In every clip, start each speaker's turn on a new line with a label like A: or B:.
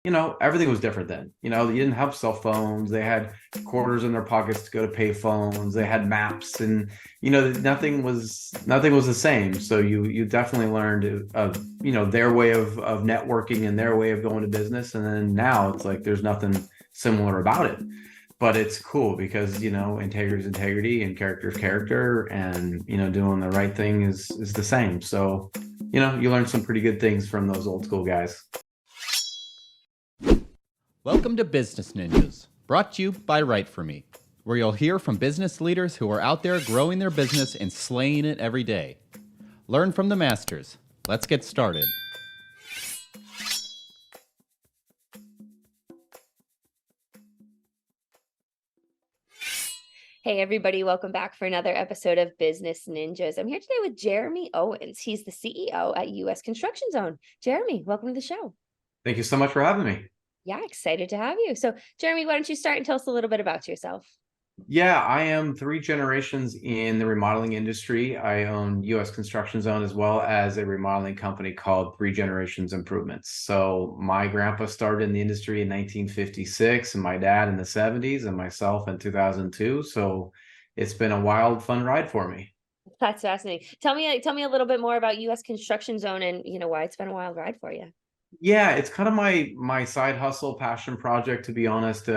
A: everything was different then. You didn't have cell phones. They had quarters in their pockets to go to pay phones. They had maps, and nothing was the same. So you definitely learned of their way of networking and their way of going to business. And then now it's like there's nothing similar about it. But it's cool because integrity is integrity and character is character, and doing the right thing is the same. So you learn some pretty good things from those old school guys.
B: Welcome to Business Ninjas, brought to you by WriteForMe, where you'll hear from business leaders who are out there growing their business and slaying it every day. Learn from the masters. Let's get started.
C: Hey everybody, welcome back for another episode of Business Ninjas. I'm here today with Jeremy Owens. He's the CEO at US Construction Zone. Jeremy, welcome to the show.
A: Thank you so much for having me.
C: Yeah, excited to have you. So Jeremy, why don't you start and tell us a little bit about yourself?
A: Yeah, I am 3 generations in the remodeling industry. I own US Construction Zone as well as a remodeling company called 3 Generations Improvements. So my grandpa started in the industry in 1956, and my dad in the 70s, and myself in 2002. So it's been a wild, fun ride for me.
C: That's fascinating. Tell me a little bit more about US Construction Zone and why it's been a wild ride for you.
A: Yeah, it's kind of my side hustle, passion project, to be honest.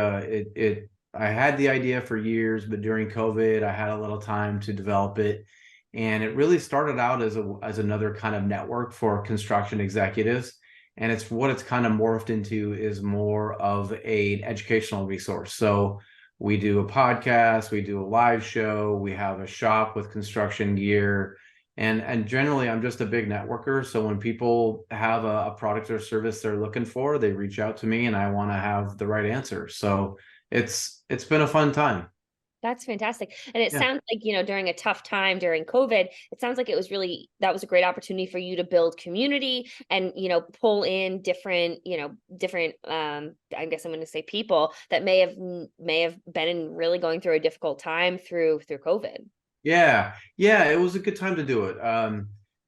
A: I had the idea for years, but during COVID, I had a little time to develop it, and it really started out as another kind of network for construction executives. And it's kind of morphed into is more of an educational resource. So we do a podcast, we do a live show, we have a shop with construction gear. And generally, I'm just a big networker. So when people have a product or service they're looking for, they reach out to me, and I want to have the right answer. So it's been a fun time.
C: That's fantastic. And it
A: Yeah.
C: sounds like, during a tough time during COVID, it sounds like that was a great opportunity for you to build community and, pull in different I guess I'm going to say people that may have been really going through a difficult time through COVID.
A: Yeah. Yeah. It was a good time to do it.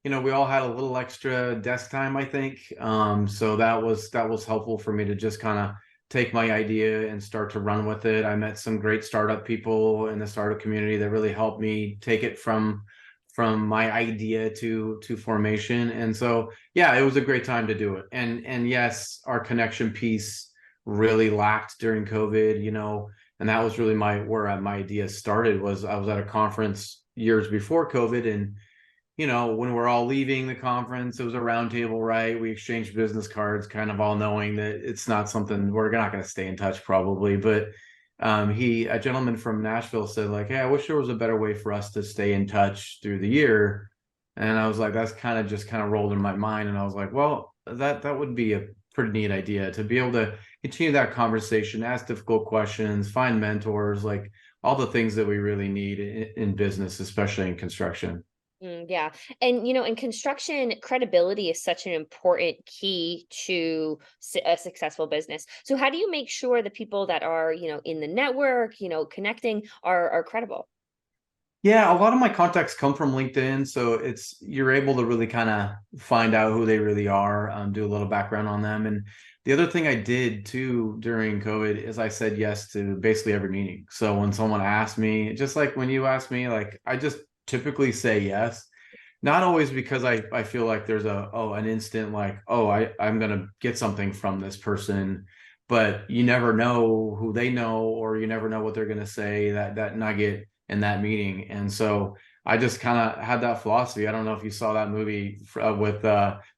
A: We all had a little extra desk time, I think. So that was helpful for me to just kind of take my idea and start to run with it. I met some great startup people in the startup community that really helped me take it from my idea to formation. And so yeah, it was a great time to do it. And yes, our connection piece really lacked during COVID, and that was really where my idea started. Was I was at a conference years before COVID, and when we're all leaving the conference, it was a roundtable, right? We exchanged business cards, kind of all knowing that it's not something we're not going to stay in touch probably. But a gentleman from Nashville said, like, hey, I wish there was a better way for us to stay in touch through the year. And I was like, that's kind of rolled in my mind. And I was like, well, that would be a pretty neat idea to be able to continue that conversation, ask difficult questions, find mentors, like all the things that we really need in business, especially in construction.
C: Yeah. And, in construction, credibility is such an important key to a successful business. So how do you make sure the people that are, in the network, connecting are credible?
A: Yeah, a lot of my contacts come from LinkedIn, so you're able to really kind of find out who they really are, do a little background on them. And the other thing I did too during COVID is I said yes to basically every meeting. So when someone asked me, just like when you asked me, like I just typically say yes. Not always because I feel like there's an instant like, oh, I'm gonna get something from this person, but you never know who they know, or you never know what they're gonna say, that nugget in that meeting. And so I just kind of had that philosophy. I don't know if you saw that movie with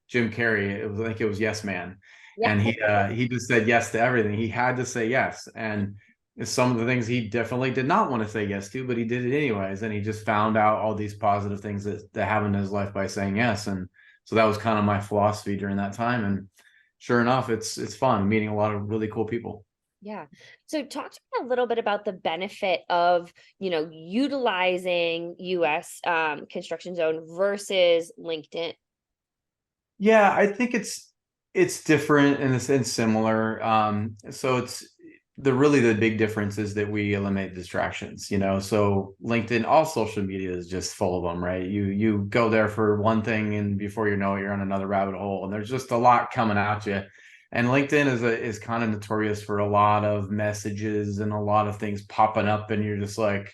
A: Jim Carrey. I think it was Yes Man,
C: Yeah.
A: and he just said yes to everything. He had to say yes, and some of the things he definitely did not want to say yes to, but he did it anyways. And he just found out all these positive things that happened in his life by saying yes. And so that was kind of my philosophy during that time. And sure enough, it's fun meeting a lot of really cool people.
C: Yeah. So talk to me a little bit about the benefit of, utilizing US construction zone versus LinkedIn.
A: Yeah, I think it's different and it's similar. So it's the big difference is that we eliminate distractions, So LinkedIn, all social media is just full of them, right? You go there for one thing, and before you know it, you're on another rabbit hole, and there's just a lot coming at you. And LinkedIn is kind of notorious for a lot of messages and a lot of things popping up, and you're just like,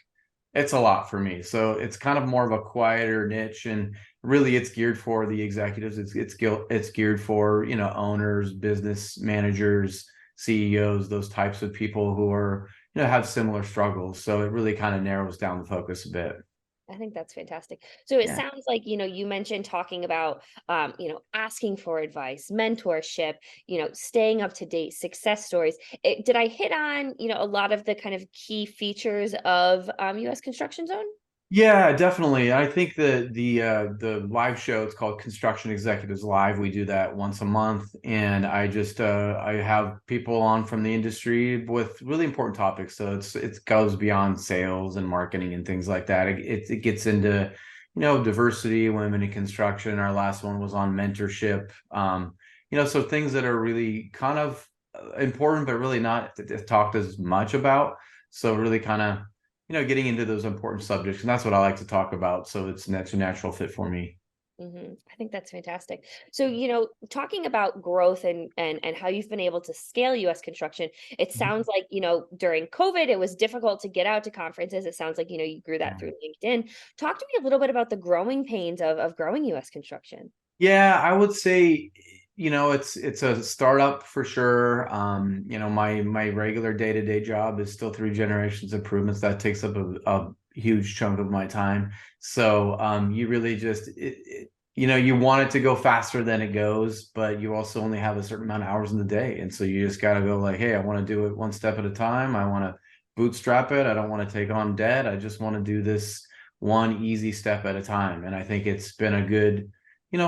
A: it's a lot for me. So it's kind of more of a quieter niche, and really it's geared for the executives. It's geared for, owners, business managers, CEOs, those types of people who are, have similar struggles. So it really kind of narrows down the focus a bit.
C: I think that's fantastic. So it
A: Yeah.
C: sounds like, you mentioned talking about, asking for advice, mentorship, staying up to date, success stories. Did I hit on, a lot of the kind of key features of US Construction Zone?
A: Yeah, definitely. I think the live show, it's called Construction Executives Live. We do that once a month, and I have people on from the industry with really important topics. So it goes beyond sales and marketing and things like that. It gets into, diversity, women in construction. Our last one was on mentorship. So things that are really kind of important, but really not talked as much about. So really kind of, getting into those important subjects. And that's what I like to talk about. So that's a natural fit for me.
C: I think that's fantastic. So, talking about growth and how you've been able to scale US construction, it
A: Mhm.
C: sounds like, during COVID, it was difficult to get out to conferences. It sounds like, you grew that
A: Yeah.
C: through LinkedIn. Talk to me a little bit about the growing pains of growing US construction.
A: Yeah, I would say, it's a startup for sure. My regular day-to-day job is still three generations improvements. That takes up a huge chunk of my time. So you really just you want it to go faster than it goes, but you also only have a certain amount of hours in the day. And so you just gotta go like, hey, I want to do it one step at a time. I want to bootstrap it. I don't want to take on debt. I just want to do this one easy step at a time. And I think it's been a good,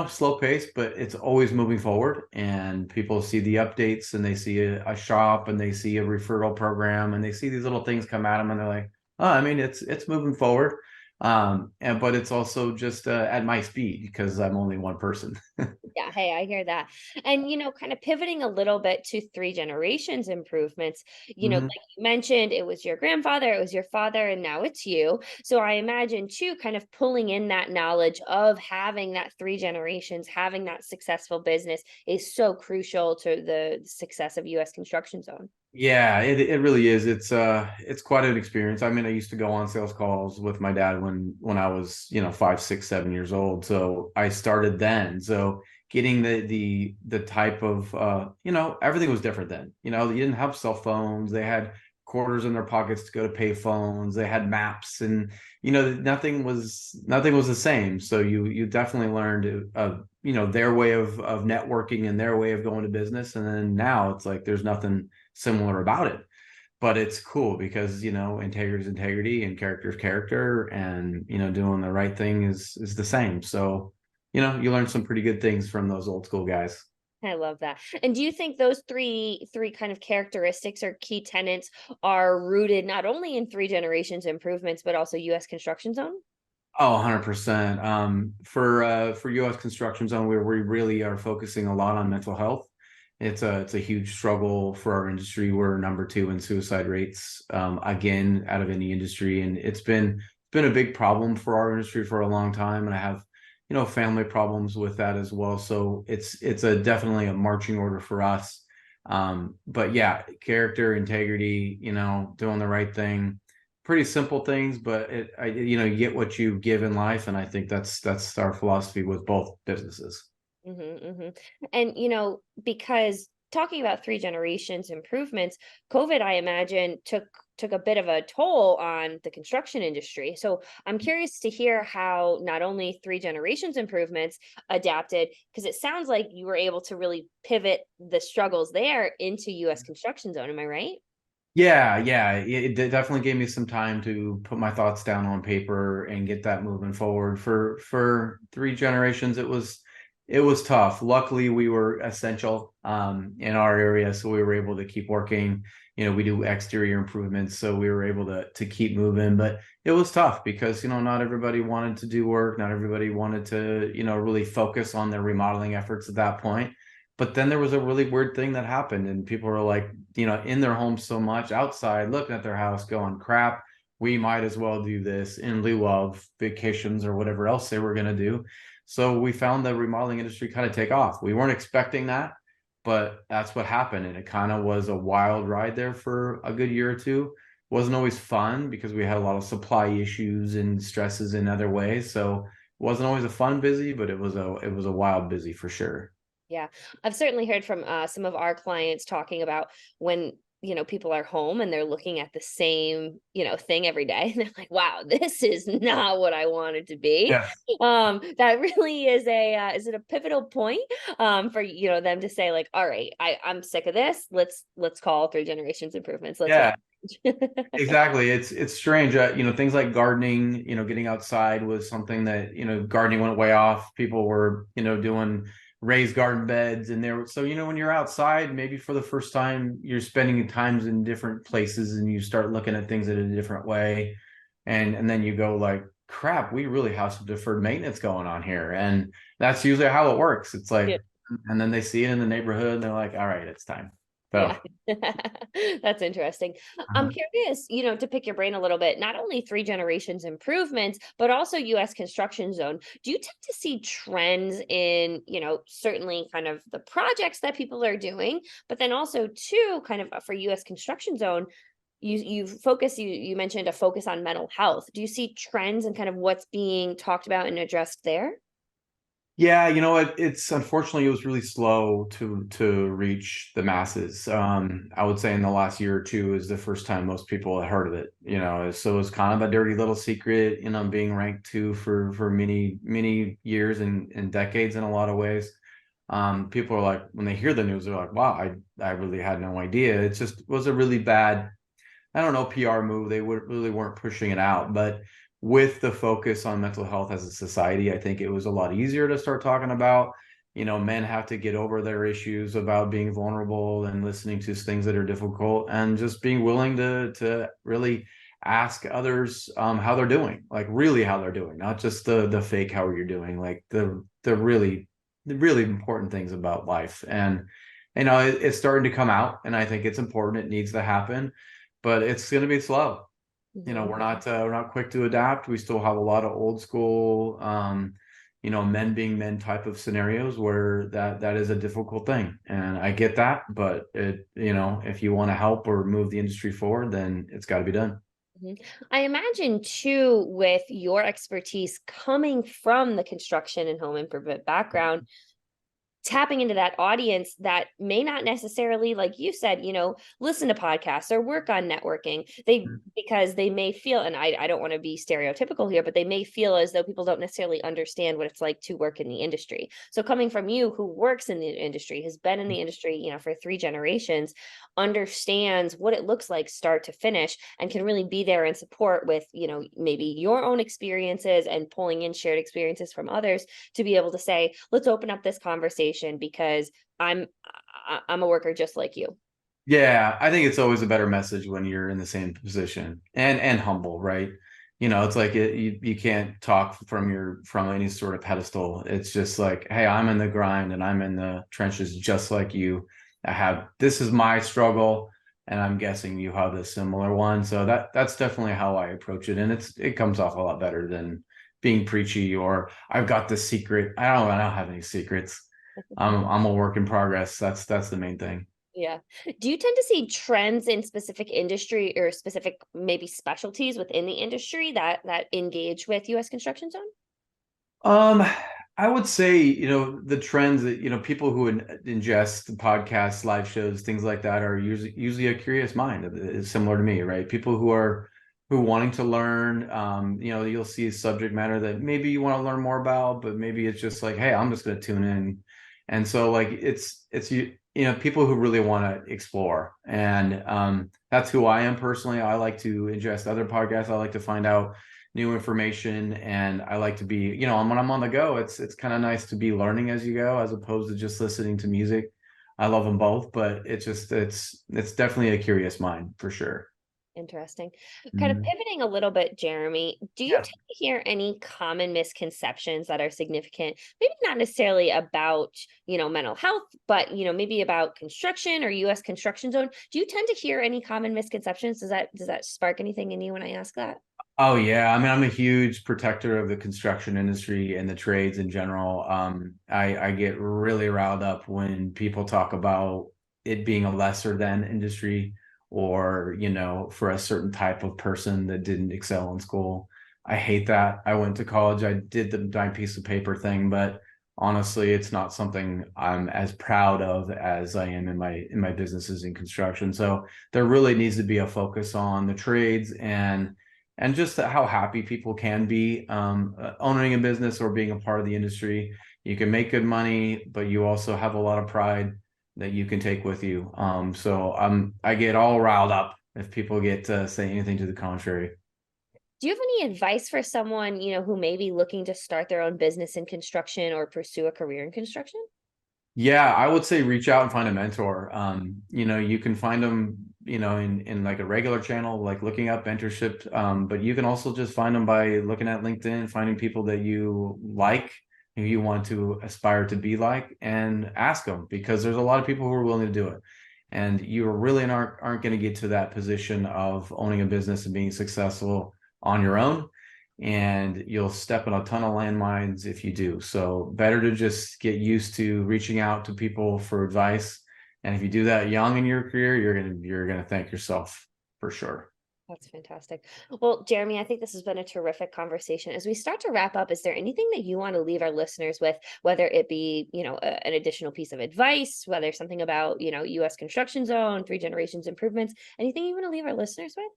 A: slow pace, but it's always moving forward. And people see the updates, and they see a shop, and they see a referral program, and they see these little things come at them, and they're like, oh, I mean, it's moving forward. But it's also just at my speed because I'm only one person.
C: Yeah, hey, I hear that. And, kind of pivoting a little bit to three generations improvements, like
A: Mhm.
C: you mentioned, it was your grandfather, it was your father, and now it's you. So I imagine too, kind of pulling in that knowledge of having that three generations, having that successful business is so crucial to the success of US Construction Zone.
A: Yeah, it really is. It's quite an experience. I mean, I used to go on sales calls with my dad when I was, 5, 6, 7 years old. So I started then. So getting the type of everything was different then. You didn't have cell phones. They had quarters in their pockets to go to pay phones. They had maps, and nothing was the same. So you definitely learned their way of networking and their way of going to business. And then now it's like there's nothing similar about it, but it's cool because integrity is integrity and character is character, and doing the right thing is the same. So you learn some pretty good things from those old school guys.
C: I love that. And do you think those three kind of characteristics or key tenets are rooted not only in three generations improvements, but also US Construction Zone?
A: Oh, 100%. For US Construction Zone, we really are focusing a lot on mental health. It's a huge struggle for our industry. We're number two in suicide rates, again, out of any industry, and it's been a big problem for our industry for a long time. And I have, family problems with that as well. So it's a definitely a marching order for us. But yeah, character, integrity, doing the right thing, pretty simple things, but you get what you give in life, and I think that's our philosophy with both businesses.
C: Hmm. And, because talking about three generations improvements, COVID, I imagine, took a bit of a toll on the construction industry. So I'm curious to hear how not only three generations improvements adapted, because it sounds like you were able to really pivot the struggles there into US Construction Zone. Am I right?
A: Yeah, yeah, it definitely gave me some time to put my thoughts down on paper and get that moving forward. For three generations, it was tough. Luckily, we were essential in our area, so we were able to keep working. We do exterior improvements, so we were able to keep moving. But it was tough because not everybody wanted to do work, not everybody wanted to really focus on their remodeling efforts at that point. But then there was a really weird thing that happened, and people were like, in their homes so much outside, looking at their house, going, crap, we might as well do this in lieu of vacations or whatever else they were going to do. So we found the remodeling industry kind of take off. We weren't expecting that, but that's what happened. And it kind of was a wild ride there for a good year or two. Wasn't always fun because we had a lot of supply issues and stresses in other ways. So it wasn't always a fun busy, but it was a wild busy for sure.
C: Yeah, I've certainly heard from some of our clients talking about when, people are home and they're looking at the same, thing every day. And they're like, wow, this is not what I wanted to be.
A: Yeah.
C: That really is it a pivotal point for, them to say like, all right, I'm sick of this. Let's call three generations improvements. Let's make
A: Yeah.
C: change.
A: Exactly. It's strange. Things like gardening, getting outside was something that, gardening went way off. People were, doing raised garden beds and there. So, when you're outside, maybe for the first time, you're spending times in different places and you start looking at things in a different way. And then you go like, crap, we really have some deferred maintenance going on here. And that's usually how it works. It's
C: Yeah.
A: like, and then they see it in the neighborhood and they're like, all right, it's time. So,
C: Yeah, that's interesting. I'm
A: uh-huh.
C: curious, to pick your brain a little bit, not only three generations improvements, but also US construction zone. Do you tend to see trends in, certainly kind of the projects that people are doing, but then also too, kind of for US construction zone, you mentioned a focus on mental health. Do you see trends and kind of what's being talked about and addressed there?
A: Yeah, it's unfortunately it was really slow to reach the masses. I would say in the last year or two is the first time most people had heard of it. So it's kind of a dirty little secret. Being ranked two for many years and decades in a lot of ways. People are like when they hear the news, they're like, "Wow, I really had no idea." It just was a really bad, I don't know, PR move. They really weren't pushing it out, but with the focus on mental health as a society, I think it was a lot easier to start talking about. Men have to get over their issues about being vulnerable and listening to things that are difficult, and just being willing to really ask others how they're doing, like really how they're doing, not just the fake how you're doing, like the really important things about life. And it's starting to come out, and I think it's important. It needs to happen, but it's going to be slow.
C: Mhm.
A: We're not quick to adapt. We still have a lot of old school, men being men type of scenarios where that is a difficult thing. And I get that, but if you want to help or move the industry forward, then it's got to be done.
C: Mhm. I imagine too, with your expertise coming from the construction and home improvement background, tapping into that audience that may not necessarily, like you said, listen to podcasts or work on networking. Because they may feel, and I don't want to be stereotypical here, but they may feel as though people don't necessarily understand what it's like to work in the industry. So coming from you, who works in the industry, has been in the industry, for three generations, understands what it looks like start to finish, and can really be there and support with, maybe your own experiences and pulling in shared experiences from others to be able to say, let's open up this conversation because I'm a worker just like you.
A: Yeah, I think it's always a better message when you're in the same position and humble, right? It's like you can't talk from any sort of pedestal. It's just like, hey, I'm in the grind and I'm in the trenches just like you. This is my struggle, and I'm guessing you have a similar one. So that's definitely how I approach it, and it comes off a lot better than being preachy or I've got the secret. I don't have any secrets. I'm a work in progress. That's the main thing.
C: Yeah. Do you tend to see trends in specific industry or specific maybe specialties within the industry that engage with US construction zone?
A: Um, I would say, the trends that, people who ingest the podcasts, live shows, things like that are usually a curious mind. Is similar to me, right? People who wanting to learn, you'll see a subject matter that maybe you want to learn more about, but maybe it's just like, hey, I'm just going to tune in. And so like it's people who really want to explore. And that's who I am personally. I like to ingest other podcasts. I like to find out new information, and I like to be, when I'm on the go, it's kind of nice to be learning as you go as opposed to just listening to music. I love them both, but it's definitely a curious mind for sure.
C: Interesting. Kind of
A: Mhm.
C: pivoting a little bit, Jeremy, do you
A: Yeah.
C: tend to hear any common misconceptions that are significant? Maybe not necessarily about, mental health, but, maybe about construction or US construction zone. Do you tend to hear any common misconceptions? Does that spark anything in you when I ask that?
A: Oh yeah, I mean, I'm a huge protector of the construction industry and the trades in general. I get really riled up when people talk about it being a lesser than industry, or for a certain type of person that didn't excel in school. I hate that. I went to college, I did the dime piece of paper thing, but honestly, it's not something I'm as proud of as I am in my businesses in construction. So there really needs to be a focus on the trades and just how happy people can be owning a business or being a part of the industry. You can make good money, but you also have a lot of pride that you can take with you. So I get all riled up if people get to say anything to the contrary.
C: Do you have any advice for someone, who may be looking to start their own business in construction or pursue a career in construction?
A: Yeah, I would say reach out and find a mentor. You can find them, in like a regular channel, like looking up mentorship. But you can also just find them by looking at LinkedIn, finding people that you like, who you want to aspire to be like, and ask them, because there's a lot of people who are willing to do it. And you really aren't going to get to that position of owning a business and being successful on your own, and you'll step in a ton of landmines if you do. So better to just get used to reaching out to people for advice. And if you do that young in your career, you're gonna thank yourself for sure.
C: That's fantastic. Well, Jeremy, I think this has been a terrific conversation. As we start to wrap up, is there anything that you want to leave our listeners with, whether it be, an additional piece of advice, whether something about, US construction zone, three generations improvements, anything you want to leave our listeners with?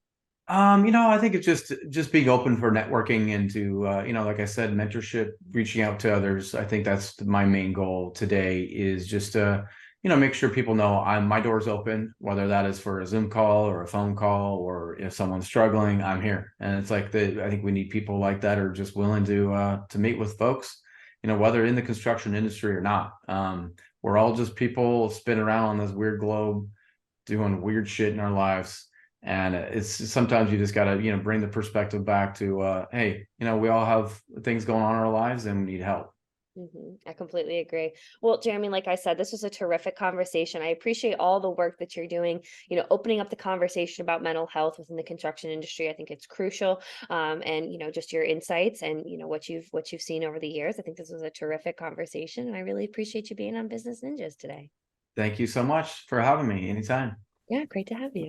A: I think it's just being open for networking and to like I said, mentorship, reaching out to others. I think that's my main goal today, is just to, make sure people know my door's open, whether that is for a Zoom call or a phone call, or if someone's struggling, I'm here. And it's like I think we need people like that, are just willing to meet with folks, whether in the construction industry or not. We're all just people spinning around on this weird globe, doing weird shit in our lives. And it's sometimes you just got to, bring the perspective back to, hey, we all have things going on in our lives and we need help.
C: I completely agree. Well, Jeremy, like I said, this was a terrific conversation. I appreciate all the work that you're doing, opening up the conversation about mental health within the construction industry. I think it's crucial. And just your insights and what you've seen over the years. I think this was a terrific conversation, and I really appreciate you being on Business Ninjas today.
A: Thank you so much for having me anytime.
C: Yeah, great to have you.